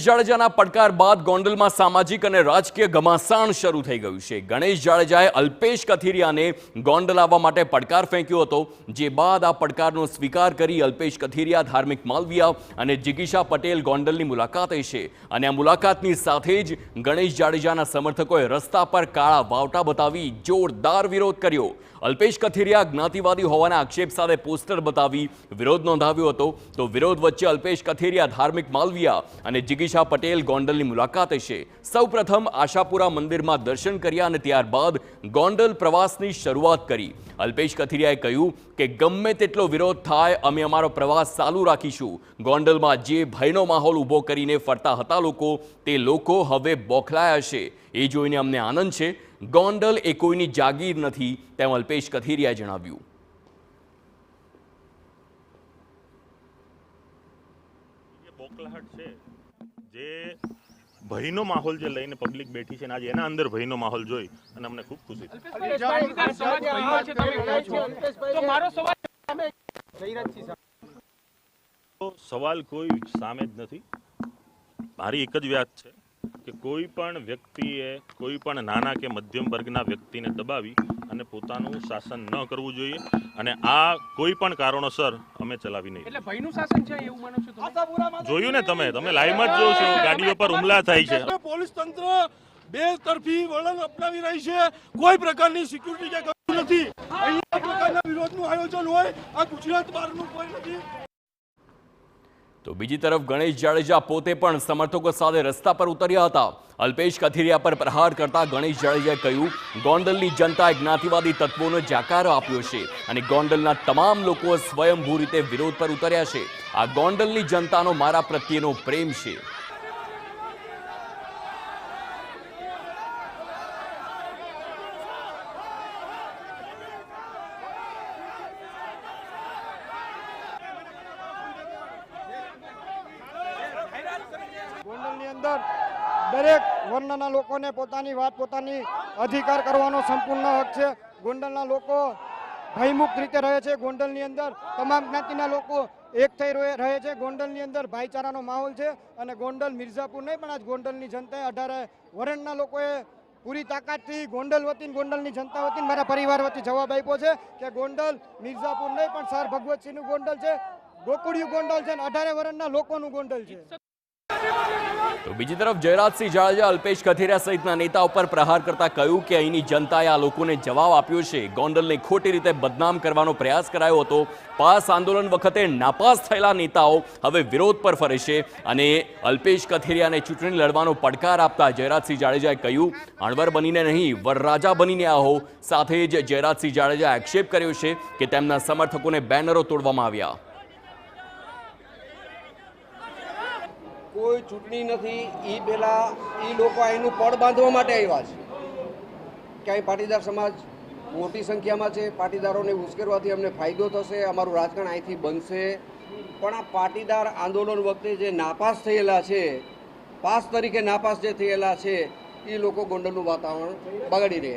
જાડેજાના પડકાર બાદ ગોંડલમાં સામાજિક અને રાજકીય ઘમાસાણ શરૂ થઈ ગયું છે। ગણેશ જાડેજાએ અલ્પેશ કથિરિયાને ગોંડલ આવવા માટે પડકાર ફેંક્યો હતો, જે બાદ આ પડકારનો સ્વીકાર કરી અલ્પેશ કથિરિયા, ધાર્મિક માલવિયા અને જિગીશા પટેલ ગોંડલની મુલાકાતે છે અને આ મુલાકાતની સાથે જ ગણેશ જાડેજાના સમર્થકોએ રસ્તા પર કાળા વાવટા બતાવી જોરદાર વિરોધ કર્યો। અલ્પેશ કથિરિયા જ્ઞાતિવાદી હોવાના આક્ષેપ સાથે પોસ્ટર બતાવી વિરોધ નોંધાવ્યો હતો, તો વિરોધ વચ્ચે અલ્પેશ કથિરિયા, ધાર્મિક માલવિયા અને જિગીશા પટેલ ગોંડલની મુલાકાતે છે। સૌપ્રથમ આશાપુરા મંદિરમાં દર્શન કર્યા અને ત્યારબાદ ગોંડલ પ્રવાસની શરૂઆત કરી। અલ્પેશ કથિરિયાએ કહ્યું કે ગમે તેટલો વિરોધ થાય, અમે અમારો પ્રવાસ ચાલુ રાખીશું। ગોંડલમાં જે ભયનો માહોલ ઊભો કરીને ફરતા હતા લોકો, તે લોકો હવે બોખલાયા છે, એ જોઈને અમને આનંદ છે। ગોંડલ એ કોઈની જાગીર નથી, તેમ અલ્પેશ કથિરિયાએ જણાવ્યું। બોખલાહટ છે, જે ભયનો માહોલ જે લઈને પબ્લિક બેઠી છે, આજે એના અંદર ભયનો માહોલ જોઈ અને અમને ખૂબ ખુશી છે। સવાલ કોઈ સામે જ નથી। મારી એક જ વાત છે કે કોઈ પણ વ્યક્તિએ કોઈ પણ નાના કે મધ્યમ વર્ગના વ્યક્તિને દબાવી અને પોતાનું શાસન ન કરવું જોઈએ, અને આ કોઈ પણ કારણોસર અમે ચલાવી નહીં। એટલે ભયનું શાસન છે એવું માનો છો તમે? જોયું ને તમે લાઈવમાં જ જોશો, ગાડીઓ પર હુમલા થાય છે। પોલીસ તંત્ર બે તરફી વલણ અપનાવી રહી છે, કોઈ પ્રકારની સિક્યુરિટી કે કશું નથી। અહીંયા પ્રકારના વિરોધનું આયોજન હોય, આ ગુજરાત બહારનું કોઈ નથી। તો બીજી તરફ ગણેશ જાડેજા પોતે પણ સમર્થકો સાથે રસ્તા પર ઉતર્યા હતા। અલ્પેશ કથિરિયા પર પ્રહાર કરતા ગણેશ જાડેજાએ કહ્યું, ગોંડલની જનતાએ જ્ઞાતિવાદી તત્વોનો જાકારો આપ્યો છે અને ગોંડલના તમામ લોકો સ્વયંભૂ રીતે વિરોધ પર ઉતર્યા છે। આ ગોંડલની જનતાનો મારા પ્રત્યેનો પ્રેમ છે। ગોંડલની અંદર દરેક વર્ણના લોકોને પોતાની વાત, પોતાની અધિકાર કરવાનો સંપૂર્ણ હક છે। ગોંડલના લોકો ભયમુક્ત રીતે રહે છે। ગોંડલની અંદર તમામ જ્ઞાતિના લોકો એક થઈ રહે છે। ગોંડલની અંદર ભાઈચારાનો માહોલ છે અને ગોંડલ મિર્ઝાપુર નહીં, પણ આજ ગોંડલની જનતાએ 18 વર્ણના લોકોએ પૂરી તાકાતથી ગોંડલ વતી, ગોંડલની જનતા વતી, મારા પરિવાર વતી જવાબ આપ્યો છે કે ગોંડલ મિર્ઝાપુર નહીં, પણ સર ભગવતસિંહનું ગોંડલ છે, ગોકુળિયું ગોંડલ છે, 18 વર્ણના લોકોનું ગોંડલ છે। તો બીજી તરફ જયરાજસિંહ જાડેજા અલ્પેશ કથિરિયા સહિતના નેતાઓ પર પ્રહાર કરતા કહ્યું કે અહીંની જનતાએ આ લોકોને જવાબ આપ્યો છે। ગોંડલને ખોટી રીતે બદનામ કરવાનો પ્રયાસ કરાયો હતો। પાસ આંદોલન વખતે નાપાસ થયેલા નેતાઓ હવે વિરોધ પર ફરે છે અને અલ્પેશ કથિરિયાને ચૂંટણી લડવાનો પડકાર આપતા જયરાજસિંહ જાડેજાએ કહ્યું, અણવર બનીને નહીં, વરરાજા બનીને આવો। સાથે જ જયરાજસિંહ જાડેજાએ આક્ષેપ કર્યો છે કે તેમના સમર્થકોને બેનરો તોડવામાં આવ્યા। કોઈ ચૂંટણી નથી, એ પહેલાં એ લોકો અહીંનું પડ બાંધવા માટે આવ્યા છે કે અહીં પાટીદાર સમાજ મોટી સંખ્યામાં છે। પાટીદારોને ઉશ્કેરવાથી અમને ફાયદો થશે, અમારું રાજકારણ અહીંથી બનશે। પણ આ પાટીદાર આંદોલન વખતે જે નાપાસ થયેલા છે, પાસ તરીકે નાપાસ જે થયેલા છે, એ લોકો ગોંડલનું વાતાવરણ બગાડી રહ્યા છે।